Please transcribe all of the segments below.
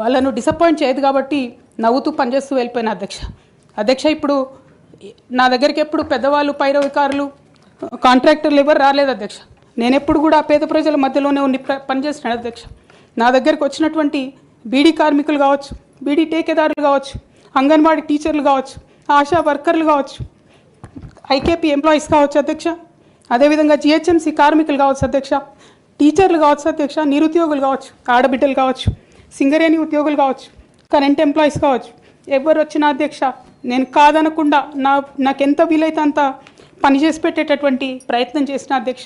వాళ్ళను డిసప్పాయింట్ చేయదు కాబట్టి నవ్వుతూ పనిచేస్తూ వెళ్ళిపోయిన అధ్యక్ష ఇప్పుడు నా దగ్గరికి ఎప్పుడు పెద్దవాళ్ళు పైరవికారులు కాంట్రాక్టర్లు ఎవరు రాలేదు అధ్యక్ష. నేను ఎప్పుడు కూడా పేద ప్రజల మధ్యలోనే ఉండి పనిచేస్తున్నాను అధ్యక్ష. నా దగ్గరికి వచ్చినటువంటి బీడీ కార్మికులు కావచ్చు, బీడీ టేకేదారులు కావచ్చు, అంగన్వాడీ టీచర్లు కావచ్చు, ఆశా వర్కర్లు కావచ్చు, ఐకేపీ ఎంప్లాయీస్ కావచ్చు అధ్యక్ష, అదేవిధంగా జిహెచ్ఎంసీ కార్మికులు కావచ్చు అధ్యక్ష, టీచర్లు కావచ్చు అధ్యక్ష, నిరుద్యోగులు కావచ్చు, ఆడబిడ్డలు కావచ్చు, సింగరేణి ఉద్యోగులు కావచ్చు, కరెంట్ ఎంప్లాయీస్ కావచ్చు, ఎవరు వచ్చినా అధ్యక్ష నేను కాదనకుండా నాకెంత వీలైతే అంత పనిచేసి పెట్టేటటువంటి ప్రయత్నం చేసిన అధ్యక్ష.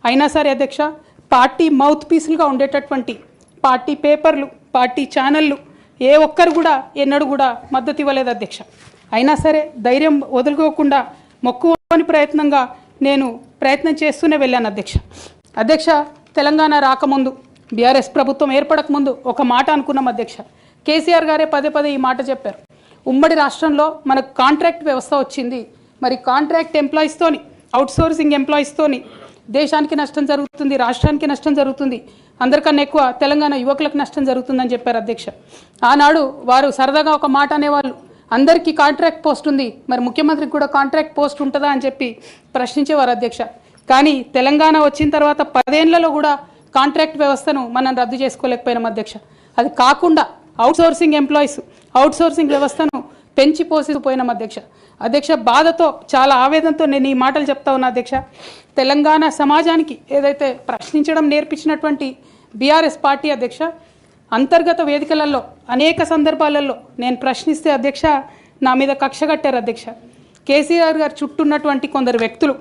అయినా సరే అధ్యక్ష పార్టీ మౌత్ పీసులుగా ఉండేటటువంటి పార్టీ పేపర్లు, పార్టీ ఛానళ్ళు ఏ ఒక్కరు కూడా ఎన్నడూ కూడా మద్దతు ఇవ్వలేదు అధ్యక్ష. అయినా సరే ధైర్యం వదులుకోకుండా మొక్కువని ప్రయత్నంగా నేను ప్రయత్నం చేస్తూనే వెళ్ళాను అధ్యక్ష. తెలంగాణ రాకముందు, బీఆర్ఎస్ ప్రభుత్వం ఏర్పడకముందు ఒక మాట అనుకున్నాం అధ్యక్ష. కేసీఆర్ గారే పదే ఈ మాట చెప్పారు. ఉమ్మడి రాష్ట్రంలో మనకు కాంట్రాక్ట్ వ్యవస్థ వచ్చింది, మరి కాంట్రాక్ట్ ఎంప్లాయీస్తోని, అవుట్సోర్సింగ్ ఎంప్లాయీస్తోని దేశానికి నష్టం జరుగుతుంది, రాష్ట్రానికి నష్టం జరుగుతుంది, అందరికన్నా ఎక్కువ తెలంగాణ యువకులకు నష్టం జరుగుతుందని చెప్పారు అధ్యక్ష. ఆనాడు వారు సరదాగా ఒక మాట అనేవాళ్ళు, అందరికీ కాంట్రాక్ట్ పోస్ట్ ఉంది, మరి ముఖ్యమంత్రికి కూడా కాంట్రాక్ట్ పోస్ట్ ఉంటుందా అని చెప్పి ప్రశ్నించేవారు అధ్యక్ష. కానీ తెలంగాణ వచ్చిన తర్వాత 10 ఏళ్లలో కూడా కాంట్రాక్ట్ వ్యవస్థను మనం రద్దు చేసుకోలేకపోయినాం అధ్యక్ష. అది కాకుండా అవుట్సోర్సింగ్ ఎంప్లాయీస్, అవుట్సోర్సింగ్ వ్యవస్థను పెంచి పోసిపోయినాం అధ్యక్ష. బాధతో, చాలా ఆవేదనతో నేను ఈ మాటలు చెప్తా ఉన్నా అధ్యక్ష. తెలంగాణ సమాజానికి ఏదైతే ప్రశ్నించడం నేర్పించినటువంటి బీఆర్ఎస్ పార్టీ అధ్యక్ష, అంతర్గత వేదికలలో అనేక సందర్భాలలో నేను ప్రశ్నిస్తే అధ్యక్ష నా మీద కక్ష కట్టారు అధ్యక్ష. కేసీఆర్ గారు చుట్టూ ఉన్నటువంటి కొందరు వ్యక్తులు,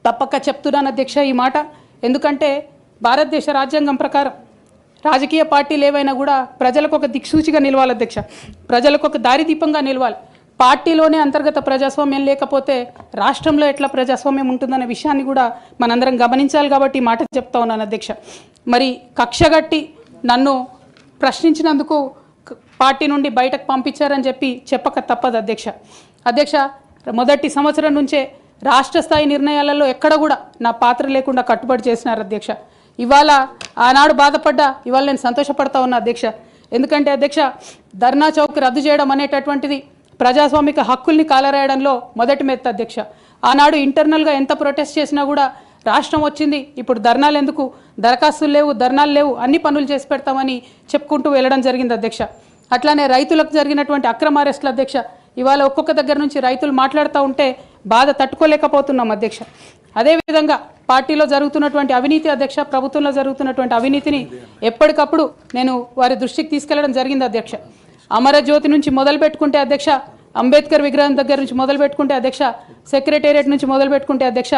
తప్పక చెప్తున్నాను అధ్యక్ష ఈ మాట, ఎందుకంటే భారతదేశ రాజ్యాంగం ప్రకారం రాజకీయ పార్టీలు ఏవైనా కూడా ప్రజలకు ఒక దిక్సూచిగా నిలవాలి అధ్యక్ష, ప్రజలకు ఒక దారిదీపంగా నిలవాలి. పార్టీలోనే అంతర్గత ప్రజాస్వామ్యం లేకపోతే రాష్ట్రంలో ఎట్లా ప్రజాస్వామ్యం ఉంటుందనే విషయాన్ని కూడా మనందరం గమనించాలి కాబట్టి ఈ మాట చెప్తా ఉన్నాను అధ్యక్ష. మరి కక్షగట్టి నన్ను ప్రశ్నించినందుకు పార్టీ నుండి బయటకు పంపించారని చెప్పక తప్పదు అధ్యక్ష. మొదటి సంవత్సరం నుంచే రాష్ట్ర స్థాయి నిర్ణయాలలో ఎక్కడ కూడా నా పాత్ర లేకుండా కట్టుబడి చేసినారు అధ్యక్ష. ఇవాళ ఆనాడు బాధపడ్డా, ఇవాళ నేను సంతోషపడతా ఉన్నా అధ్యక్ష. ఎందుకంటే అధ్యక్ష ధర్నా చౌక్ రద్దు చేయడం అనేటటువంటిది ప్రజాస్వామిక హక్కుల్ని కాలరాయడంలో మొదటి మెత్త అధ్యక్ష. ఆనాడు ఇంటర్నల్గా ఎంత ప్రొటెస్ట్ చేసినా కూడా రాష్ట్రం వచ్చింది, ఇప్పుడు ధర్నాలు ఎందుకు, దరఖాస్తులు లేవు, ధర్నాలు లేవు, అన్ని పనులు చేసి పెడతామని చెప్పుకుంటూ వెళ్ళడం జరిగింది అధ్యక్ష. అట్లానే రైతులకు జరిగినటువంటి అక్రమ అరెస్టులు అధ్యక్ష, ఇవాళ ఒక్కొక్క దగ్గర నుంచి రైతులు మాట్లాడుతూ ఉంటే బాధ తట్టుకోలేకపోతున్నాం అధ్యక్ష. అదేవిధంగా పార్టీలో జరుగుతున్నటువంటి అవినీతి అధ్యక్ష, ప్రభుత్వంలో జరుగుతున్నటువంటి అవినీతిని ఎప్పటికప్పుడు నేను వారి దృష్టికి తీసుకెళ్లడం జరిగింది అధ్యక్ష. అమరజ్యోతి నుంచి మొదలు పెట్టుకుంటే అధ్యక్ష, అంబేద్కర్ విగ్రహం దగ్గర నుంచి మొదలు పెట్టుకుంటే అధ్యక్ష, సెక్రటేరియట్ నుంచి మొదలు పెట్టుకుంటే అధ్యక్ష,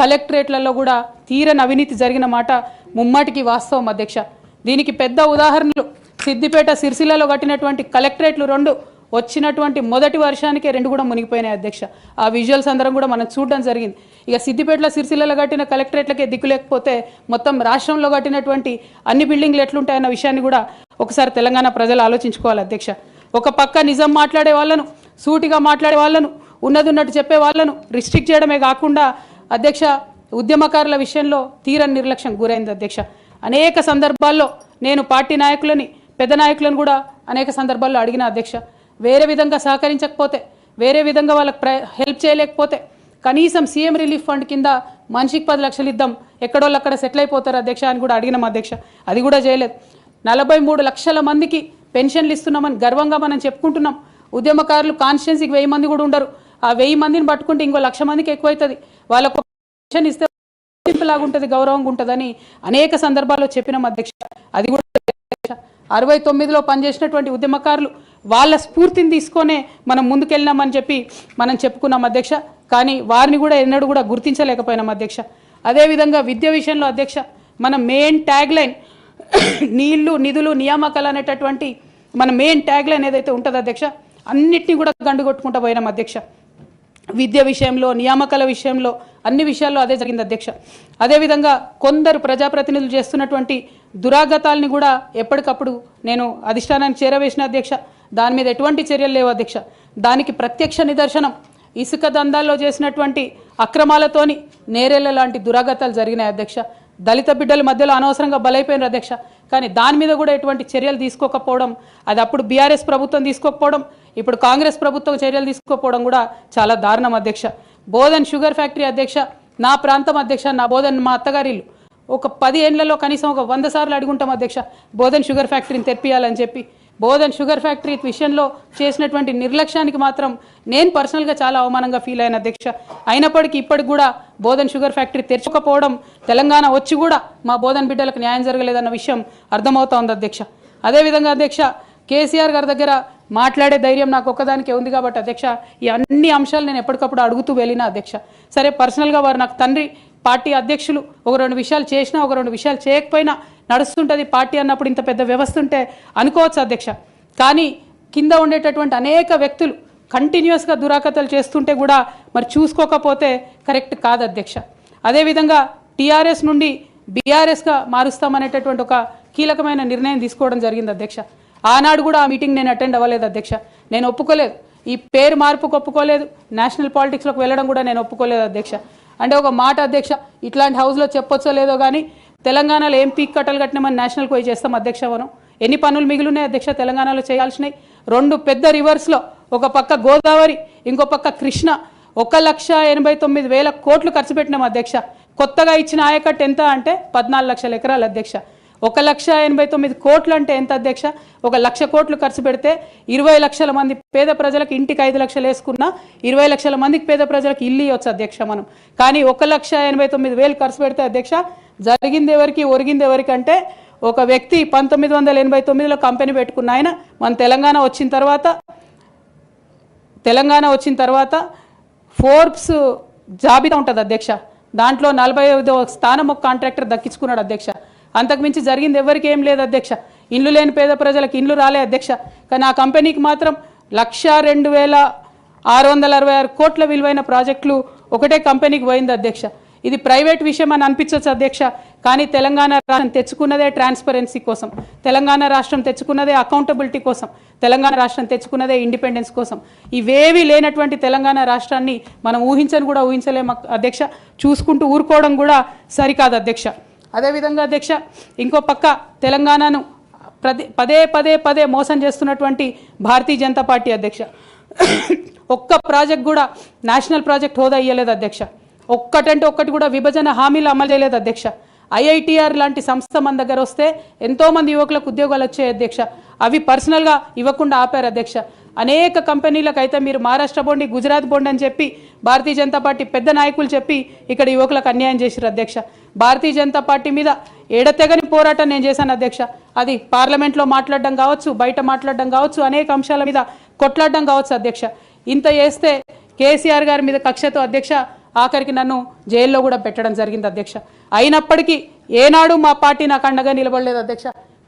కలెక్టరేట్లలో కూడా తీరని అవినీతి జరిగిన మాట ముమ్మాటికి వాస్తవం అధ్యక్ష. దీనికి పెద్ద ఉదాహరణలు సిద్దిపేట, సిరిసిల్లలో కట్టినటువంటి కలెక్టరేట్లు 2 వచ్చినటువంటి మొదటి వర్షానికే 2 కూడా మునిగిపోయినాయి అధ్యక్ష. ఆ విజువల్స్ అందరం కూడా మనం చూడడం జరిగింది. ఇక సిద్దిపేటలో, సిరిసిల్లలో కట్టిన కలెక్టరేట్లకే దిక్కు లేకపోతే మొత్తం రాష్ట్రంలో కట్టినటువంటి అన్ని బిల్డింగ్లు ఎట్లుంటాయన్న విషయాన్ని కూడా ఒకసారి తెలంగాణ ప్రజలు ఆలోచించుకోవాలి అధ్యక్ష. ఒక పక్క నిజం మాట్లాడే వాళ్ళను, సూటిగా మాట్లాడే వాళ్ళను, ఉన్నట్టు చెప్పే వాళ్ళను రిస్ట్రిక్ట్ చేయడమే కాకుండా అధ్యక్ష ఉద్యమకారుల విషయంలో తీరని నిర్లక్ష్యం గురైంది అధ్యక్ష. అనేక సందర్భాల్లో నేను పార్టీ నాయకులని, పెద్ద నాయకులను కూడా అనేక సందర్భాల్లో అడిగిన అధ్యక్ష. వేరే విధంగా సహకరించకపోతే, వేరే విధంగా వాళ్ళకి హెల్ప్ చేయలేకపోతే కనీసం సీఎం రిలీఫ్ ఫండ్ కింద మనిషికి 10 లక్షలు ఇద్దాం, ఎక్కడోళ్ళు అక్కడ సెటిల్ అయిపోతారు అధ్యక్ష అని కూడా అడిగినాం అధ్యక్ష. అది కూడా చేయలేదు. 43 లక్షల మందికి పెన్షన్లు ఇస్తున్నామని గర్వంగా మనం చెప్పుకుంటున్నాం. ఉద్యమకారులు కాన్స్టిట్యున్సీకి 1000 మంది కూడా ఉండరు. ఆ 1000 మందిని పట్టుకుంటే ఇంకో 1,00,000 మందికి ఎక్కువైతుంది. వాళ్ళకు పెన్షన్ ఇస్తే లాగా ఉంటుంది, గౌరవంగా ఉంటుందని అనేక సందర్భాల్లో చెప్పినాం అధ్యక్ష. అది కూడా 69లో పనిచేసినటువంటి ఉద్యమకారులు వాళ్ళ స్ఫూర్తిని తీసుకొనే మనం ముందుకెళ్ళినామని మనం చెప్పుకున్నాం అధ్యక్ష. కానీ వారిని కూడా ఎన్నడూ కూడా గుర్తించలేకపోయినాం అధ్యక్ష. అదేవిధంగా విద్య విషయంలో అధ్యక్ష మన మెయిన్ ట్యాగ్ లైన్ నీళ్లు, నిధులు, నియామకాలు అనేటటువంటి మన మెయిన్ ట్యాగ్ లైన్ ఏదైతే ఉంటుందో అధ్యక్ష, అన్నిటినీ కూడా గండుగొట్టుకుంటూ పోయినాం అధ్యక్ష. విద్య విషయంలో, నియామకాల విషయంలో, అన్ని విషయాల్లో అదే జరిగింది అధ్యక్ష. అదేవిధంగా కొందరు ప్రజాప్రతినిధులు చేస్తున్నటువంటి దురాగతాలని కూడా ఎప్పటికప్పుడు నేను అధిష్టానానికి చేరవేసిన అధ్యక్ష. దాని మీద ఎటువంటి చర్యలు లేవు అధ్యక్ష. దానికి ప్రత్యక్ష నిదర్శనం ఇసుక దందాల్లో చేసినటువంటి అక్రమాలతోని నేరేళ్ల లాంటి దురాగతాలు జరిగినాయి అధ్యక్ష. దళిత బిడ్డల మధ్యలో అనవసరంగా బలైపోయినారు అధ్యక్ష. కానీ దాని మీద కూడా ఎటువంటి చర్యలు తీసుకోకపోవడం, అది అప్పుడు బీఆర్ఎస్ ప్రభుత్వం తీసుకోకపోవడం, ఇప్పుడు కాంగ్రెస్ ప్రభుత్వం చర్యలు తీసుకోకపోవడం కూడా చాలా దారుణం అధ్యక్ష. బోధన్ షుగర్ ఫ్యాక్టరీ అధ్యక్ష, నా ప్రాంతం అధ్యక్ష, నా బోధన్ మా అత్తగారిల్లు. ఒక 10 ఏళ్లలో కనీసం ఒక 100 సార్లు అడుగుంటాం అధ్యక్ష బోధన్ షుగర్ ఫ్యాక్టరీని తెరిపియాలని చెప్పి. బోధన్ షుగర్ ఫ్యాక్టరీ విషయంలో చేసినటువంటి నిర్లక్ష్యానికి మాత్రం నేను పర్సనల్గా చాలా అవమానంగా ఫీల్ అయిన అధ్యక్ష. అయినప్పటికీ ఇప్పటికి కూడా బోధన్ షుగర్ ఫ్యాక్టరీ తెరచకపోవడం, తెలంగాణ వచ్చి కూడా మా బోధన్ బిడ్డలకు న్యాయం జరగలేదన్న విషయం అర్థమవుతా ఉంది అధ్యక్ష. అదేవిధంగా అధ్యక్ష, కేసీఆర్ గారి దగ్గర మాట్లాడే ధైర్యం నాకు ఒక్కదానికే ఉంది కాబట్టి అధ్యక్ష, ఈ అన్ని అంశాలు నేను ఎప్పటికప్పుడు అడుగుతూ వెళ్ళినా అధ్యక్ష. సరే, పర్సనల్గా వారు నాకు తండ్రి, పార్టీ అధ్యక్షులు, ఒక 2 విషయాలు చేసినా ఒక 2 విషయాలు చేయకపోయినా నడుస్తుంటుంది పార్టీ అన్నప్పుడు, ఇంత పెద్ద వ్యవస్థ ఉంటే అనుకోవచ్చు అధ్యక్ష. కానీ కింద ఉండేటటువంటి అనేక వ్యక్తులు కంటిన్యూస్గా దురాకతలు చేస్తుంటే కూడా మరి చూసుకోకపోతే కరెక్ట్ కాదు అధ్యక్ష. అదేవిధంగా టీఆర్ఎస్ నుండి బీఆర్ఎస్గా మారుస్తామనేటటువంటి ఒక కీలకమైన నిర్ణయం తీసుకోవడం జరిగింది అధ్యక్ష. ఆనాడు కూడా ఆ మీటింగ్ నేను అటెండ్ అవ్వలేదు అధ్యక్ష. నేను ఒప్పుకోలేదు, ఈ పేరు మార్పుకు ఒప్పుకోలేదు, నేషనల్ పాలిటిక్స్లోకి వెళ్ళడం కూడా నేను ఒప్పుకోలేదు అధ్యక్ష. అంటే ఒక మాట అధ్యక్ష, ఇట్లాంటి హౌస్లో చెప్పొచ్చో లేదో కానీ తెలంగాణలో ఏం పీక్ కట్టలు కట్టినామని నేషనల్కి పోయి చేస్తాం అధ్యక్ష. మనం ఎన్ని పనులు మిగిలినాయి అధ్యక్ష తెలంగాణలో చేయాల్సినాయి? 2 పెద్ద రివర్స్లో, ఒక పక్క గోదావరి, ఇంకో పక్క కృష్ణ, 1,89,000 కోట్లు ఖర్చు పెట్టినాం అధ్యక్ష. కొత్తగా ఇచ్చిన ఆయకట్టు ఎంత అంటే 14 లక్షల ఎకరాలు అధ్యక్ష. 1,89,000 కోట్లు అంటే ఎంత అధ్యక్ష? 1,00,000 కోట్లు ఖర్చు పెడితే 20 లక్షల మంది పేద ప్రజలకు ఇంటికి 5 లక్షలు వేసుకున్నా 20 లక్షల మందికి పేద ప్రజలకు ఇల్లు ఇవ్వచ్చు అధ్యక్ష మనం. కానీ 1,89,000 ఖర్చు పెడితే అధ్యక్ష జరిగింది ఎవరికి, ఒరిగింది ఎవరికి అంటే, ఒక వ్యక్తి 1989లో కంపెనీ పెట్టుకున్న ఆయన మన తెలంగాణ వచ్చిన తర్వాత ఫోర్బ్స్ జాబితా ఉంటుంది అధ్యక్ష, దాంట్లో 45వ స్థానం ఒక కాంట్రాక్టర్ దక్కించుకున్నాడు అధ్యక్ష. అంతకుమించి జరిగింది ఎవరికి ఏం లేదు అధ్యక్ష. ఇండ్లు లేని పేద ప్రజలకు ఇండ్లు రాలే అధ్యక్ష. కానీ ఆ కంపెనీకి మాత్రం 1,02,666 కోట్ల విలువైన ప్రాజెక్టులు ఒకటే కంపెనీకి పోయింది అధ్యక్ష. ఇది ప్రైవేట్ విషయం అని అనిపించవచ్చు అధ్యక్ష, కానీ తెలంగాణ రాష్ట్రం తెచ్చుకున్నదే ట్రాన్స్పరెన్సీ కోసం, తెలంగాణ రాష్ట్రం తెచ్చుకున్నదే అకౌంటబిలిటీ కోసం, తెలంగాణ రాష్ట్రం తెచ్చుకున్నదే ఇండిపెండెన్స్ కోసం. ఇవేవి లేనటువంటి తెలంగాణ రాష్ట్రాన్ని మనం ఊహించని కూడా ఊహించలేము అధ్యక్ష. చూసుకుంటూ ఊరుకోవడం కూడా సరికాదు అధ్యక్ష. అదేవిధంగా అధ్యక్ష, ఇంకో పక్క తెలంగాణను పదే మోసం చేస్తున్నటువంటి భారతీయ జనతా పార్టీ అధ్యక్ష, ఒక్క ప్రాజెక్ట్ కూడా నేషనల్ ప్రాజెక్ట్ హోదా ఇయ్యలేదు అధ్యక్ష. ఒక్కటంటే ఒక్కటి కూడా విభజన హామీలు అమలు చేయలేదు అధ్యక్ష. ఐఐటిఆర్ లాంటి సంస్థ మన దగ్గర వస్తే ఎంతోమంది యువకులకు ఉద్యోగాలు వచ్చాయి అధ్యక్ష. అవి పర్సనల్గా ఇవ్వకుండా ఆపారు అధ్యక్ష. అనేక కంపెనీలకు అయితే మీరు మహారాష్ట్ర బోండి, గుజరాత్ బోండి అని చెప్పి భారతీయ జనతా పార్టీ పెద్ద నాయకులు చెప్పి ఇక్కడ యువకులకు అన్యాయం చేశారు అధ్యక్ష. భారతీయ జనతా పార్టీ మీద ఎడతెగని పోరాటం నేను చేశాను అధ్యక్ష. అది పార్లమెంట్లో మాట్లాడడం కావచ్చు, బయట మాట్లాడడం కావచ్చు, అనేక అంశాల మీద కొట్లాడడం కావచ్చు అధ్యక్ష. ఇంత చేస్తే కేసీఆర్ గారి మీద కక్షతో అధ్యక్ష ఆఖరికి నన్ను జైల్లో కూడా పెట్టడం జరిగింది అధ్యక్ష. అయినప్పటికీ ఏనాడు మా పార్టీ నాకు అండగా నిలబడలేదు అధ్యక్ష.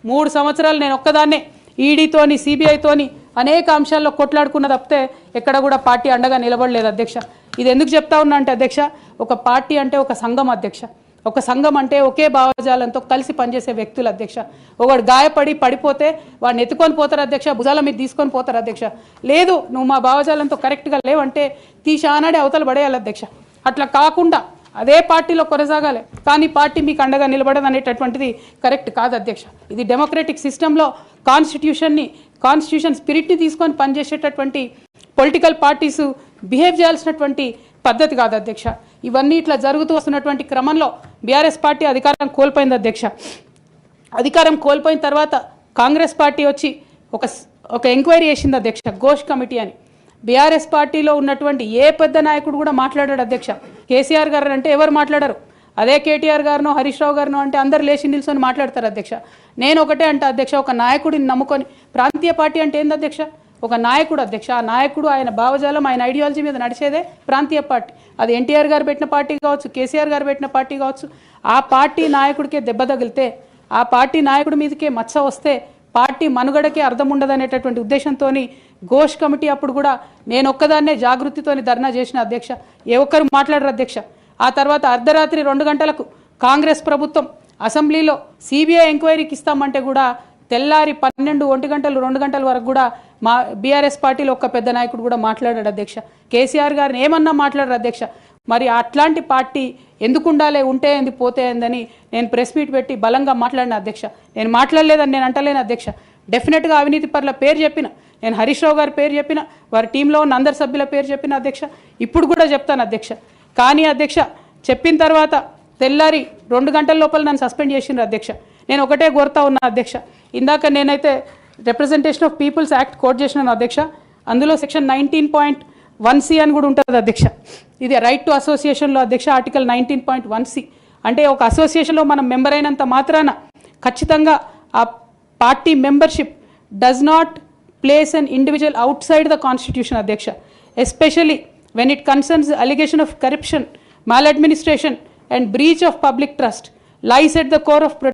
3 సంవత్సరాలు నేను ఒక్కదాన్నే ఈడీతోని, సిబిఐతోని అనేక అంశాల్లో కొట్లాడుకున్న తప్పితే ఎక్కడ కూడా పార్టీ అండగా నిలబడలేదు అధ్యక్ష. ఇది ఎందుకు చెప్తా ఉన్నా అంటే అధ్యక్ష, ఒక పార్టీ అంటే ఒక సంఘం అధ్యక్ష. ఒక సంఘం అంటే ఒకే భావజాలంతో కలిసి పనిచేసే వ్యక్తులు అధ్యక్ష. ఒకడు గాయపడి పడిపోతే వాడిని ఎత్తుకొని పోతారు అధ్యక్ష, భుజాల మీద తీసుకొని పోతారు అధ్యక్ష. లేదు, నువ్వు మా భావజాలంతో కరెక్ట్గా లేవంటే తీశానాడే అవతల పడేయాలి అధ్యక్ష. అట్లా కాకుండా అదే పార్టీలో కొనసాగాలి, కానీ పార్టీ మీకు అండగా నిలబడదు అనేటటువంటిది కరెక్ట్ కాదు అధ్యక్ష. ఇది డెమోక్రటిక్ సిస్టంలో కాన్స్టిట్యూషన్ స్పిరిట్ని తీసుకొని పనిచేసేటటువంటి పొలిటికల్ పార్టీస్ బిహేవ్ చేయాల్సినటువంటి పద్ధతి కాదు అధ్యక్ష. ఇవన్నీ ఇట్లా జరుగుతూ వస్తున్నటువంటి క్రమంలో బీఆర్ఎస్ పార్టీ అధికారం కోల్పోయింది అధ్యక్ష. అధికారం కోల్పోయిన తర్వాత కాంగ్రెస్ పార్టీ వచ్చి ఒక ఎంక్వైరీ చేసింది అధ్యక్ష, ఘోష్ కమిటీ అని. బీఆర్ఎస్ పార్టీలో ఉన్నటువంటి ఏ పెద్ద నాయకుడు కూడా మాట్లాడాడు అధ్యక్ష. కేసీఆర్ గారు అంటే ఎవరు మాట్లాడారు, అదే కేటీఆర్ గారినో హరీష్ రావు గారినో అంటే అందరు లేచి నిల్చొని మాట్లాడతారు అధ్యక్ష. నేను ఒకటే అంటే అధ్యక్ష, ఒక నాయకుడిని నమ్ముకొని ప్రాంతీయ పార్టీ అంటే ఏంది అధ్యక్ష? ఒక నాయకుడు అధ్యక్ష. ఆ నాయకుడు ఆయన భావజాలం, ఆయన ఐడియాలజీ మీద నడిచేదే ప్రాంతీయ పార్టీ. అది ఎన్టీఆర్ గారు పెట్టిన పార్టీ కావచ్చు, కేసీఆర్ గారు పెట్టిన పార్టీ కావచ్చు. ఆ పార్టీ నాయకుడికే దెబ్బ తగిలితే, ఆ పార్టీ నాయకుడి మీదకే మచ్చ వస్తే పార్టీ మనుగడకే అర్థం ఉండదనేటటువంటి ఉద్దేశంతో ఘోష్ కమిటీ అప్పుడు కూడా నేను ఒక్కదాన్నే జాగృతితోని ధర్నా చేసిన అధ్యక్ష. ఏ ఒక్కరు మాట్లాడరు అధ్యక్ష. ఆ తర్వాత అర్ధరాత్రి 2 గంటలకు కాంగ్రెస్ ప్రభుత్వం అసెంబ్లీలో సిబిఐ ఎంక్వైరీకి ఇస్తామంటే కూడా తెల్లారి 12, 1 గంటలు, 2 గంటల వరకు కూడా మా బీఆర్ఎస్ పార్టీలో ఒక్క పెద్ద నాయకుడు కూడా మాట్లాడాడు అధ్యక్ష. కేసీఆర్ గారిని ఏమన్నా మాట్లాడరు అధ్యక్ష. మరి అట్లాంటి పార్టీ ఎందుకు ఉండాలి, ఉంటే ఏంది పోతే ఏందని నేను ప్రెస్ మీట్ పెట్టి బలంగా మాట్లాడిన అధ్యక్ష. నేను మాట్లాడలేదని నేను అంటలేను అధ్యక్ష. డెఫినెట్గా అవినీతి పరుల పేరు చెప్పిన, నేను హరీష్ రావు గారి పేరు చెప్పిన, వారి టీంలో ఉన్న అందరి సభ్యుల పేరు చెప్పిన అధ్యక్ష. ఇప్పుడు కూడా చెప్తాను అధ్యక్ష. కానీ అధ్యక్ష చెప్పిన తర్వాత తెల్లారి 2 గంటల లోపల నన్ను సస్పెండ్ చేసిండ్రు అధ్యక్ష. నేను ఒకటే కోరుతా ఉన్నా అధ్యక్ష. ఇందాక నేనైతే representation of people's act quote చేసినాను అధ్యక్ష. అందులో సెక్షన్ 19.1C అని కూడా ఉంటుంది అధ్యక్ష. ఇది రైట్ టు అసోసియేషన్లో అధ్యక్ష ఆర్టికల్ 19.1C. అంటే ఒక అసోసియేషన్లో మనం మెంబర్ అయినంత మాత్రాన ఖచ్చితంగా ఆ party membership does not place an individual outside the constitution అధ్యక్ష. Especially when it concerns the allegation of corruption, maladministration and breach of public trust lies at the core of